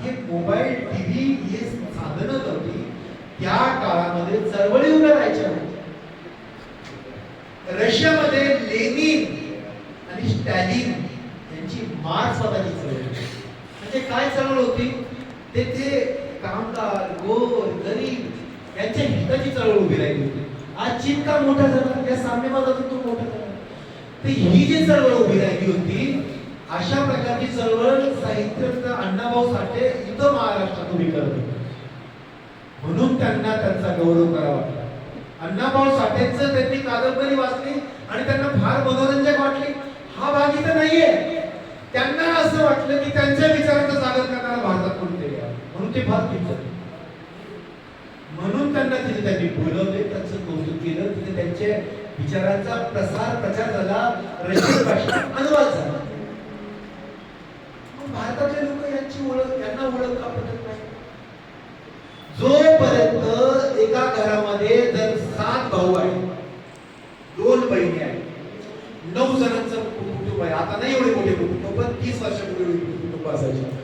हे mobile TV हे साधनं नव्हती, त्या काळामध्ये चळवळी उभ्या राहायच्या. रशियामध्ये लेनिन आणि स्टॅलिन यांची मार्क्सवादाची चळवळ, म्हणजे काय चळवळ होती, ते कामगार, गोर, गरीब यांच्या हिताची चळवळ उभी राहिली होती. आज चीन का मोठा झाला, त्या साम्यवादातून तो मोठा झाला. तर ही जी चळवळ उभी राहिली होती, अशा प्रकारची चळवळ साहित्यरत्न अण्णाभाऊ साठे इथं महाराष्ट्रात उभी करत होते. म्हणून त्यांना त्यांचा गौरव करावा वाटला. अण्णाभाऊ साठेंचं त्यांनी कादंबरी वाचली आणि त्यांना फार मनोरंजक वाटली. हा भाग इथं नाहीये. त्यांना असं वाटलं की त्यांच्या विचारांचा सादर करणारा भारतात कोणतरी आहे, म्हणून ते फार किंमत, म्हणून त्यांना तिथे त्यांनी बोलवले, त्यांचं कौतुक केलं. तिथे त्यांच्या विचारांचा प्रचार झाला, रशियन भाषेत अनुवाद झाला. भारतातले लोक यांना ओळख का पटत नाही? जोपर्यंत एका घरामध्ये जर 7 भाऊ आहे, 2 बहिणी आहेत, 9 जणांचं कुटुंब आहे. आता नाही एवढे मोठे कुटुंब, पण 30 वर्षापूर्वी कुटुंब असायचे.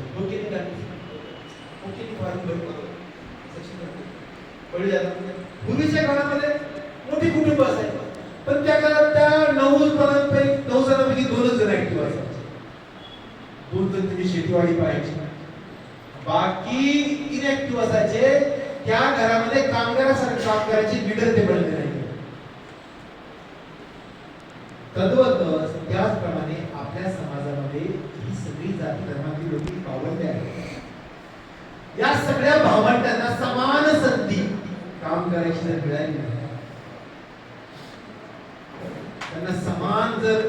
पूर्वीच्या काळामध्ये मोठी कुटुंब असायची, पण त्या काळात त्या 9 जणांपैकी 2च जण ऍक्टिव्ह असायचे. 2 जण त्यांनी शेतीवाडी पाहायची, बाकी इनॅक्टिव्ह असायचे. त्या घरामध्ये कामगारासारखे काम करायचे लीडर ते बनले नाही. तद्वत त्याचप्रमाणे आपल्या समाजामध्ये ही सगळी जाती धर्मातील लोक पावले आहेत. या सगळ्या भावंडांना समान संधी काम करायची जर मिळाली नाही, त्यांना समान जर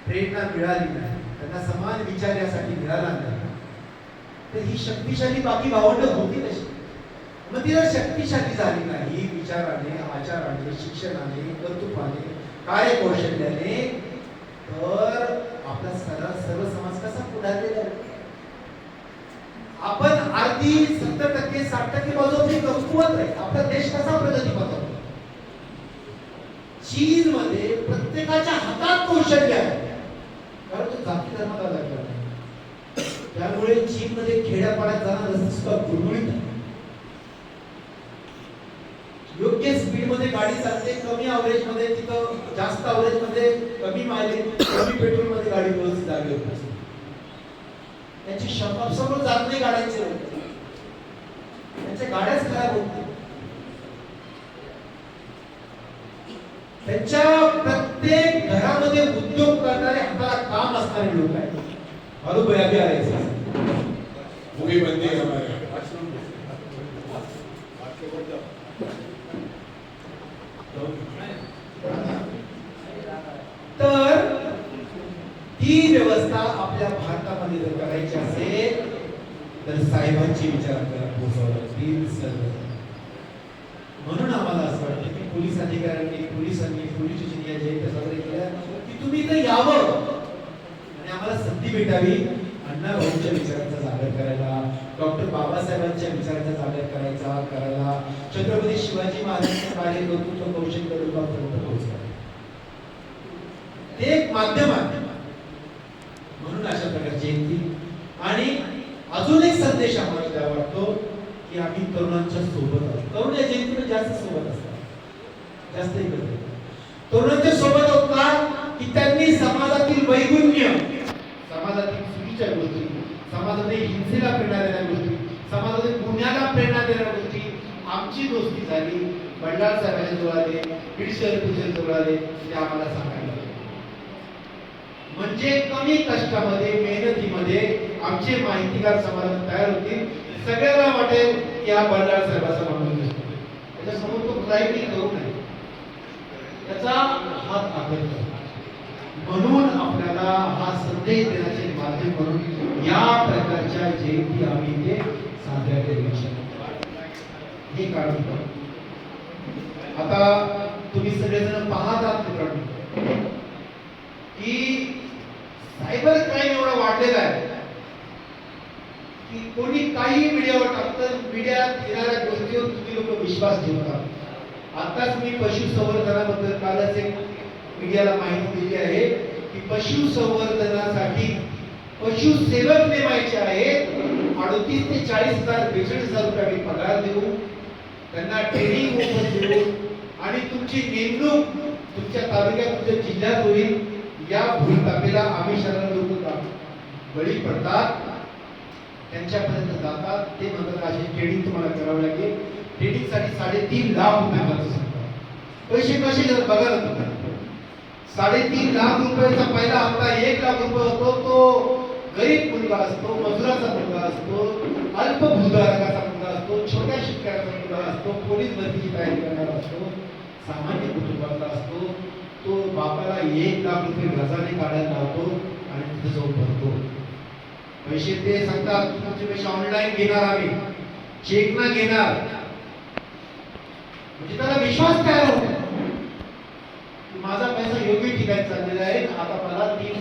प्रेरणा मिळाली नाही, त्यांना समान विचार यासाठी मिळाला नाही, तर ही शक्तिशाली बाकी भावंड होती कशी? मग ती जर शक्तिशाली झाली नाही विचाराने, आचाराने, शिक्षणाने, कर्तृत्वाने, कार्यकौशल्याने, तर आपला सर्व समाज कसा पुढारलेला आहे? आपण अर्धी 70%, 60% बाजूची कमकुवत आहे. आपला देश कसा प्रगती पथावर? चीन मध्ये प्रत्येकाच्या हातात कौशल्य आहे, कारण तो जाती धर्माला लागला नाही. त्यामुळे चीन मध्ये खेड्यापाड्यात जाणारा रस्ता गुळगुळीत आहे. योग्य स्पीड मध्ये गाडी चालते, कमी अवरेज मध्ये, तिथं जास्त अवरेज मध्ये, कमी मायलेज, कमी पेट्रोल मध्ये गाडी व्यवस्थित जागी होते. त्यांची समोर जात नाही गाड्यांचे, त्यांच्या गाड्याच खराब होत नाही. त्यांच्या प्रत्येक घरामध्ये उद्योग करणारे, हाताला काम असणारे लोक आहेत. बरोबर अभी आ रहे हैं, वो भी बंदी है हमारे. तर ही व्यवस्था आपल्या भारतामध्ये जर करायची असेल तर साहेबांची विचारांना पोहोचवावं लागतील सर्व. म्हणून आम्हाला असं वाटतं की पोलीस अधिकाऱ्यांनी, पोलिसांनी, पोलीस स्टेशन या जयंत्या साजरे केल्या की तुम्ही इथं यावं आणि आम्हाला संधी भेटावी अण्णाभाऊंच्या विचारांचा जागर करायला, डॉक्टर बाबासाहेबांच्या विचारांचा जागर करायला, छत्रपती शिवाजी महाराजांच्या कार्य कर्तृत्व कौशल्य लोकांपर्यंत पोहोचवा. ते एक माध्यम आहे. म्हणून अशा प्रकारची जयंती. आणि अजून एक संदेश आम्हाला द्यावा वाटतो की आम्ही तरुणांच्या सोबत आहोत. तरुण या जयंतीला जास्त सोबत असतात, जास्त एकत्र. तरुणांच्या सोबत होतात की त्यांनी समाजातील वैगुण्य, समाजातील चुकीच्या गोष्टी, समाजातील हिंसेला प्रेरणा देणाऱ्या गोष्टी, समाजातील गुन्ह्याला प्रेरणा देणाऱ्या गोष्टी, आमची दोस्ती झाली, बंडाळ साहेबांच्या जवळ आले, बीड शहर परिषद जवळ आले, ते आम्हाला सांगायला. म्हणजे कमी कष्टामध्ये, मेहनतीमध्ये आमचे माहितीगार समाज तयार होतील. सगळ्यांना वाटेल की हा बंडाळ साहेबाचा माणूस दिसतो, त्याच्यासमोर तो प्रायव्हेट करू नये, त्याचा हात आखत. म्हणून आपल्याला हा संदेश देण्याचे माध्यम म्हणून या प्रकारच्या जयंती आम्ही इथे साजऱ्या केल्या. हे कारण आता तुम्ही सगळेजण पाहत आहात मित्रांनो की सायबर क्राईम एवढा वाढलेला आहे की कोणी काही मीडियावर टाकतं, मीडियात येणाऱ्या गोष्टीवर तुम्ही लोक विश्वास ठेवता. आताच मी पशुसंवर्धनाबद्दल कालच एक मीडियाला माहिती दिली आहे की पशुसंवर्धनासाठी पशुसेवक नेमायचे आहेत. 38 35 ते 40,000 42,000 रुपये आम्ही पगार देऊ, त्यांना ट्रेनिंग मोफत देऊ आणि तुमची नेमणूक तुमच्या तालुक्यात तुमच्या जिल्ह्यात होईल। या भूलथापेला आम्ही शरण लोक बळी पडतात, त्यांच्यापर्यंत जातात, ते म्हणतात अशी ट्रेनिंग तुम्हाला करावं लागेल। ट्रेनिंगसाठी 3.5 लाख रुपये खर्च सांगतात। पैसे कसे देतात बघा ना तुम्ही। 3.5 लाख रुपयाचा पहिला हप्ता 1 लाख रुपये होतो, तो गरीब मुलगा असतो, मजुराचा मुलगा असतो, अल्पभूधारकाचा मुलगा असतो, छोट्या शेतकऱ्याचा मुलगा असतो, पोलीस भरतीची तयारी करणारा असतो, सामान्य कुटुंबातला असतो, तो बापाला 1 लाख रुपये व्याजाने काढायला लावतो आणि तिथे जाऊन भरतो। पैसे ते सांगतात तुमचे पैसे ऑनलाईन घेणार, आम्ही चेक ना घेणार, म्हणजे त्याला विश्वास तयार होतो माझा पैसा योग्य ठिकाणी चाललेला आहे, आता मला 3